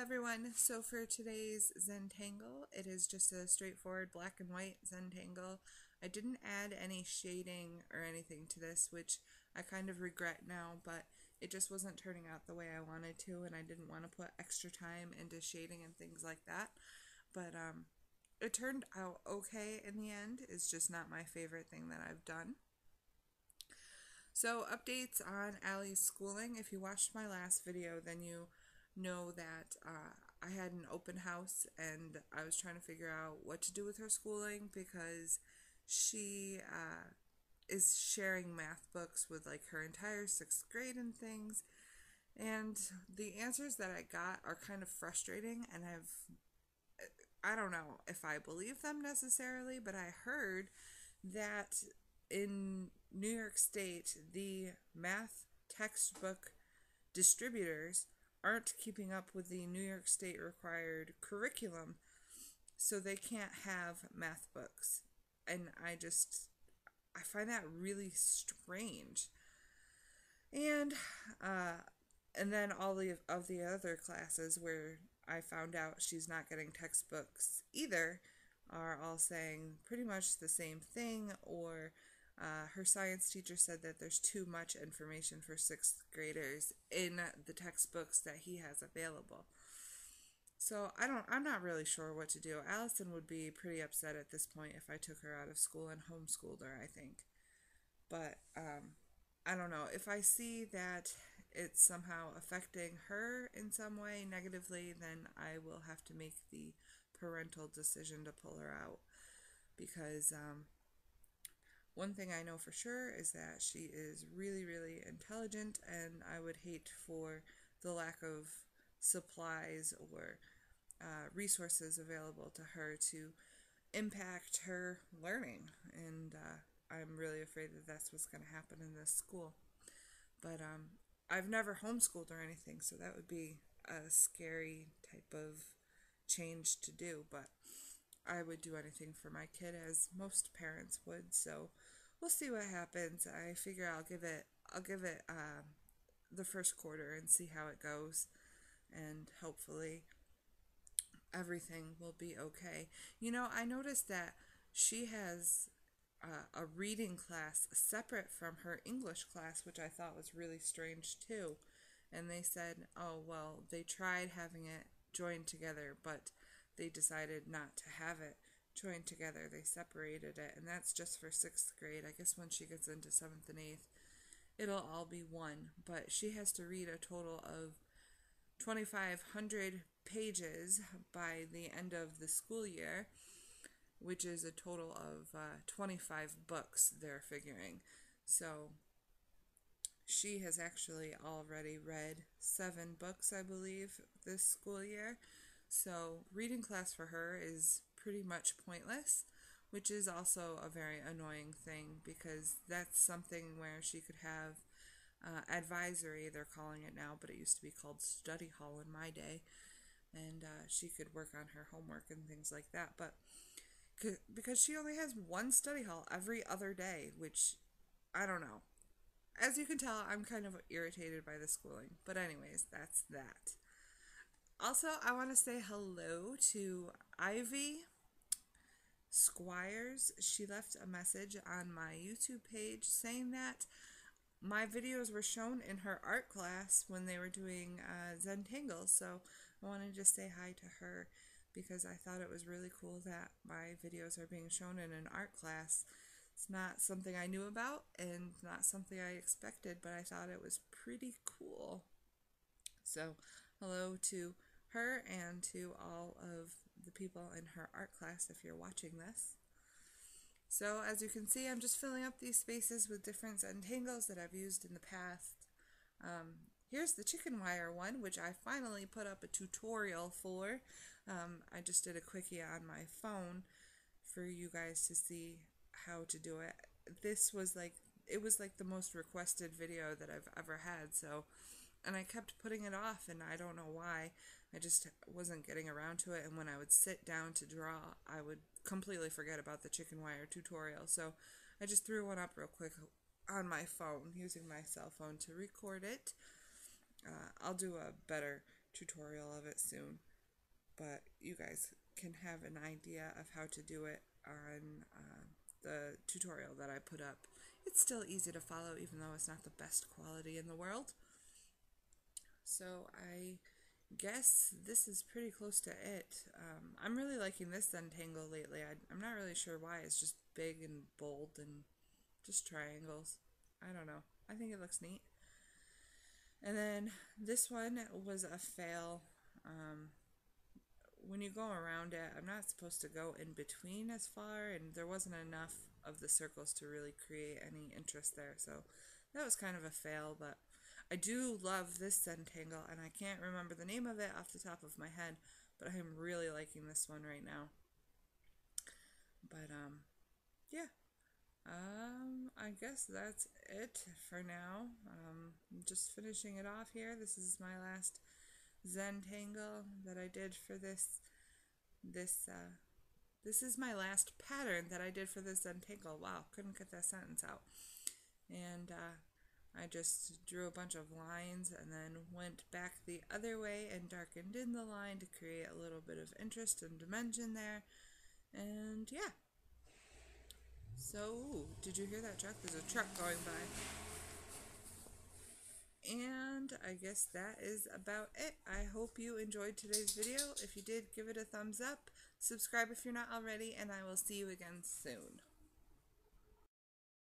everyone. So for today's Zentangle, it is just a straightforward black and white Zentangle. I didn't add any shading or anything to this, which I kind of regret now, but it just wasn't turning out the way I wanted to, and I didn't want to put extra time into shading and things like that. But it turned out okay in the end. It's just not my favorite thing that I've done. So updates on Allie's schooling. If you watched my last video, then you know that I had an open house and I was trying to figure out what to do with her schooling because she is sharing math books with like her entire 6th grade and things. And the answers that I got are kind of frustrating, and I don't know if I believe them necessarily, but I heard that in New York State, the math textbook distributors aren't keeping up with the New York State required curriculum, so they can't have math books. And I find that really strange. And then all of the other classes where I found out she's not getting textbooks either are all saying pretty much the same thing, or her science teacher said that there's too much information for 6th graders in the textbooks that he has available. So I'm not really sure what to do. Allison would be pretty upset at this point if I took her out of school and homeschooled her, I think. But I don't know. If I see that it's somehow affecting her in some way negatively, then I will have to make the parental decision to pull her out. Because one thing I know for sure is that she is really, really intelligent, and I would hate for the lack of supplies or resources available to her to impact her learning. And I'm really afraid that that's what's going to happen in this school. But I've never homeschooled or anything, so that would be a scary type of change to do. But I would do anything for my kid, as most parents would. So we'll see what happens. I figure I'll give it the first quarter and see how it goes, and hopefully everything will be okay. You know, I noticed that she has a reading class separate from her English class, which I thought was really strange too. And they said, oh, well, they tried having it joined together, but they decided not to have it joined together. They separated it, and that's just for 6th grade. I guess when she gets into 7th and 8th, it'll all be one. But she has to read a total of 2,500 pages by the end of the school year, which is a total of 25 books, they're figuring. So she has actually already read 7 books, I believe, this school year. So reading class for her is pretty much pointless, which is also a very annoying thing, because that's something where she could have advisory, they're calling it now, but it used to be called study hall in my day, and she could work on her homework and things like that. But because she only has one study hall every other day, which I don't know. As you can tell, I'm kind of irritated by the schooling. But anyways, that's that. Also, I want to say hello to Ivy Squires. She left a message on my YouTube page saying that my videos were shown in her art class when they were doing Zentangle. So I wanted to just say hi to her, because I thought it was really cool that my videos are being shown in an art class. It's not something I knew about and not something I expected, but I thought it was pretty cool. So hello to her and to all of the people in her art class if you're watching this. So as you can see, I'm just filling up these spaces with different Zentangles that I've used in the past. Here's the chicken wire one, which I finally put up a tutorial for. I just did a quickie on my phone for you guys to see how to do it. It was like the most requested video that I've ever had, so, and I kept putting it off, and I don't know why. I just wasn't getting around to it, and when I would sit down to draw, I would completely forget about the chicken wire tutorial. So I just threw one up real quick on my phone, using my cell phone to record it. I'll do a better tutorial of it soon, but you guys can have an idea of how to do it on the tutorial that I put up. It's still easy to follow, even though it's not the best quality in the world. So I guess this is pretty close to it. I'm really liking this Zentangle lately. I'm not really sure why. It's just big and bold and just triangles. I don't know. I think it looks neat. And then this one was a fail. When you go around it, I'm not supposed to go in between as far, and there wasn't enough of the circles to really create any interest there. So that was kind of a fail, but I do love this Zentangle, and I can't remember the name of it off the top of my head, but I am really liking this one right now. But, yeah. I guess that's it for now. I'm just finishing it off here. This is my last Zentangle that I did for this is my last pattern that I did for this Zentangle. Wow, couldn't get that sentence out. And I just drew a bunch of lines and then went back the other way and darkened in the line to create a little bit of interest and dimension there. And yeah. So, ooh, did you hear that truck? There's a truck going by. And I guess that is about it. I hope you enjoyed today's video. If you did, give it a thumbs up. Subscribe if you're not already, and I will see you again soon.